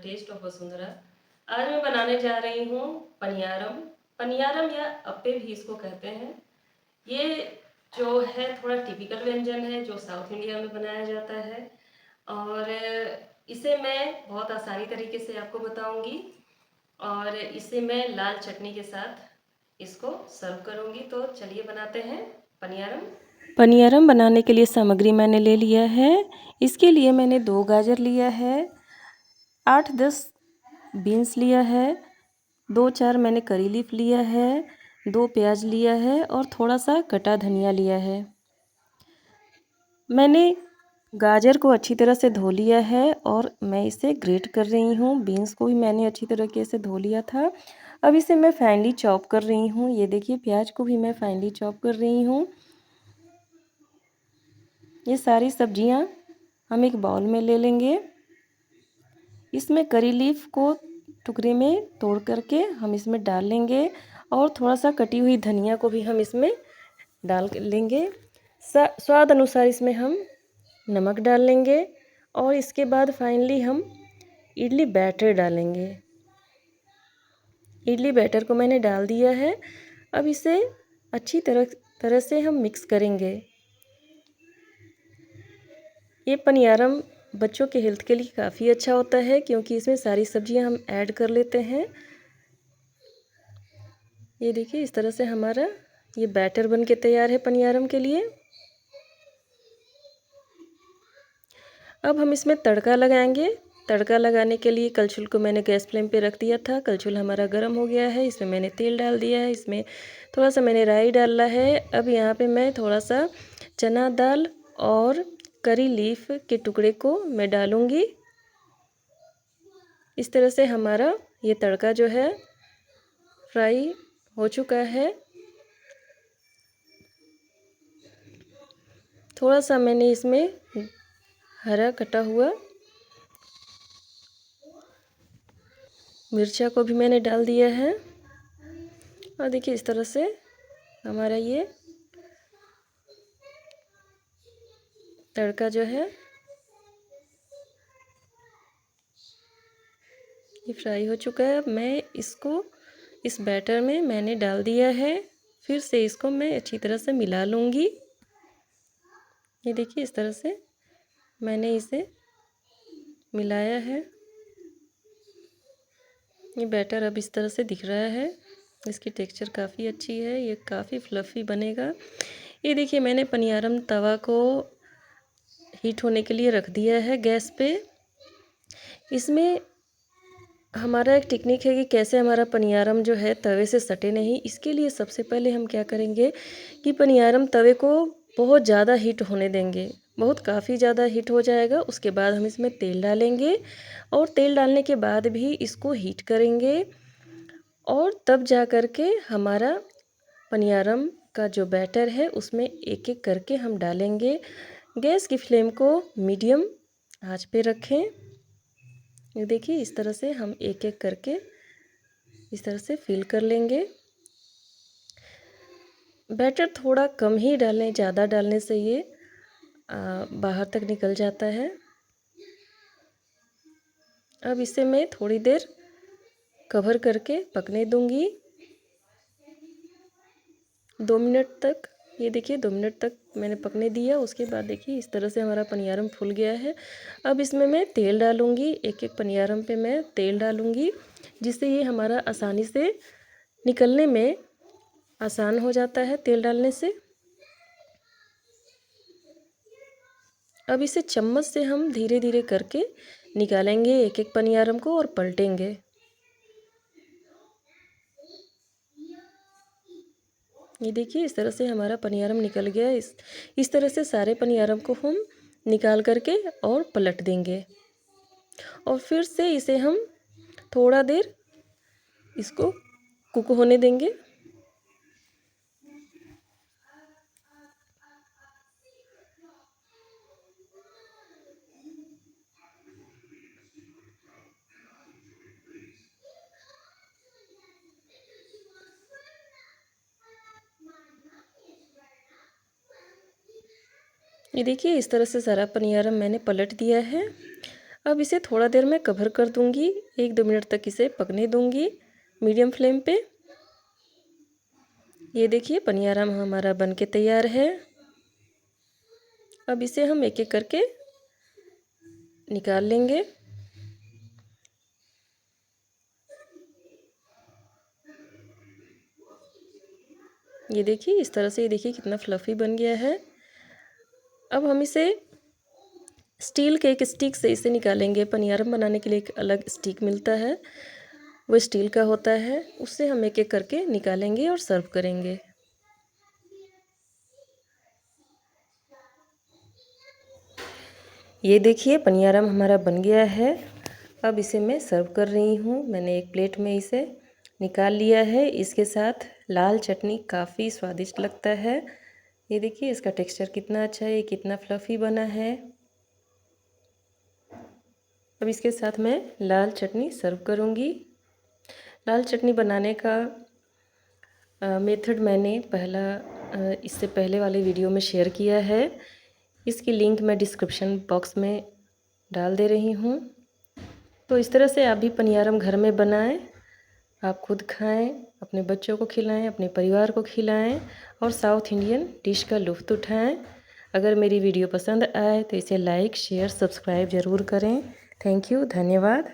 Test of Vasundhara. आज मैं बनाने जा रही हूँ पनियारम। पनियारम या अप्पे भी इसको कहते हैं। ये जो है थोड़ा टिपिकल व्यंजन है जो साउथ इंडिया में बनाया जाता है, और इसे मैं बहुत आसानी तरीके से आपको बताऊंगी। और इसे मैं लाल चटनी के साथ इसको सर्व करूंगी। तो चलिए बनाते हैं पनियारम। पनियारम बनाने के लिए सामग्री मैंने ले लिया है। इसके लिए मैंने 2 गाजर लिया है, 8-10 बीन्स लिया है, 2-4 मैंने करी लीफ लिया है, 2 प्याज लिया है और थोड़ा सा कटा धनिया लिया है। मैंने गाजर को अच्छी तरह से धो लिया है और मैं इसे ग्रेट कर रही हूँ। बीन्स को भी मैंने अच्छी तरीके से धो लिया था। अब इसे मैं फाइनली चॉप कर रही हूँ। ये देखिए, प्याज को भी मैं फाइनली चॉप कर रही हूँ। ये सारी सब्जियां हम एक बाउल में ले लेंगे। इसमें करी लीफ को टुकड़े में तोड़ करके हम इसमें डाल लेंगे और थोड़ा सा कटी हुई धनिया को भी हम इसमें डाल लेंगे। स्वाद अनुसार इसमें हम नमक डाल लेंगे और इसके बाद फाइनली हम इडली बैटर डालेंगे। इडली बैटर को मैंने डाल दिया है। अब इसे अच्छी तरह से हम मिक्स करेंगे। ये पनियारम बच्चों के हेल्थ के लिए काफ़ी अच्छा होता है क्योंकि इसमें सारी सब्जियां हम ऐड कर लेते हैं। ये देखिए, इस तरह से हमारा ये बैटर बन के तैयार है पनियारम के लिए। अब हम इसमें तड़का लगाएंगे। तड़का लगाने के लिए कलछुल को मैंने गैस फ्लेम पे रख दिया था। कलछुल हमारा गर्म हो गया है। इसमें मैंने तेल डाल दिया है। इसमें थोड़ा सा मैंने राई डाला है। अब यहाँ पे मैं थोड़ा सा चना दाल और करी लीफ के टुकड़े को मैं डालूँगी। इस तरह से हमारा ये तड़का जो है फ्राई हो चुका है। थोड़ा सा मैंने इसमें हरा कटा हुआ मिर्चा को भी मैंने डाल दिया है। और देखिए, इस तरह से हमारा ये तड़का जो है ये फ्राई हो चुका है। अब मैं इसको इस बैटर में मैंने डाल दिया है। फिर से इसको मैं अच्छी तरह से मिला लूँगी। ये देखिए, इस तरह से मैंने इसे मिलाया है। ये बैटर अब इस तरह से दिख रहा है। इसकी टेक्सचर काफ़ी अच्छी है। ये काफ़ी फ्लफ़ी बनेगा। ये देखिए, मैंने पनियारम तवा को हीट होने के लिए रख दिया है गैस पे। इसमें हमारा एक टेक्निक है कि कैसे हमारा पनियारम जो है तवे से सटे नहीं। इसके लिए सबसे पहले हम क्या करेंगे कि पनियारम तवे को बहुत ज़्यादा हीट होने देंगे। बहुत काफ़ी ज़्यादा हीट हो जाएगा। उसके बाद हम इसमें तेल डालेंगे और तेल डालने के बाद भी इसको हीट करेंगे और तब जा कर के हमारा पनियारम का जो बैटर है उसमें एक एक करके हम डालेंगे। गैस की फ्लेम को मीडियम आंच पे रखें। ये देखिए, इस तरह से हम एक एक करके इस तरह से फिल कर लेंगे। बैटर थोड़ा कम ही डालें, ज़्यादा डालने से ये बाहर तक निकल जाता है। अब इसे मैं थोड़ी देर कवर करके पकने दूंगी, 2 मिनट तक। ये देखिए, 2 मिनट तक मैंने पकने दिया। उसके बाद देखिए, इस तरह से हमारा पनियारम फूल गया है। अब इसमें मैं तेल डालूंगी। एक एक पनियारम पे मैं तेल डालूंगी जिससे ये हमारा आसानी से निकलने में आसान हो जाता है तेल डालने से। अब इसे चम्मच से हम धीरे धीरे करके निकालेंगे एक एक पनियारम को और पलटेंगे। ये देखिए, इस तरह से हमारा पनियारम निकल गया। इस तरह से सारे पनियारम को हम निकाल करके और पलट देंगे और फिर से इसे हम थोड़ा देर इसको कुक होने देंगे। ये देखिए, इस तरह से सारा पनियारम मैंने पलट दिया है। अब इसे थोड़ा देर में कवर कर दूंगी, 1-2 मिनट तक इसे पकने दूंगी मीडियम फ्लेम पे। ये देखिए पनियारम हमारा बनके तैयार है। अब इसे हम एक एक करके निकाल लेंगे। ये देखिए इस तरह से, ये देखिए कितना फ्लफ़ी बन गया है। अब हम इसे स्टील के एक स्टिक से इसे निकालेंगे। पनियारम बनाने के लिए एक अलग स्टिक मिलता है, वो स्टील का होता है, उससे हम एक एक करके निकालेंगे और सर्व करेंगे। ये देखिए पनियारम हमारा बन गया है। अब इसे मैं सर्व कर रही हूँ। मैंने एक प्लेट में इसे निकाल लिया है। इसके साथ लाल चटनी काफ़ी स्वादिष्ट लगता है। ये देखिए इसका टेक्सचर कितना अच्छा है, कितना फ्लफ़ी बना है। अब इसके साथ मैं लाल चटनी सर्व करूँगी। लाल चटनी बनाने का मेथड मैंने इससे पहले वाले वीडियो में शेयर किया है। इसकी लिंक मैं डिस्क्रिप्शन बॉक्स में डाल दे रही हूँ। तो इस तरह से आप भी पनियारम घर में बनाएं, आप खुद खाएं, अपने बच्चों को खिलाएं, अपने परिवार को खिलाएं और साउथ इंडियन डिश का लुत्फ़ उठाएं। अगर मेरी वीडियो पसंद आए तो इसे लाइक, शेयर, सब्सक्राइब ज़रूर करें। थैंक यू, धन्यवाद।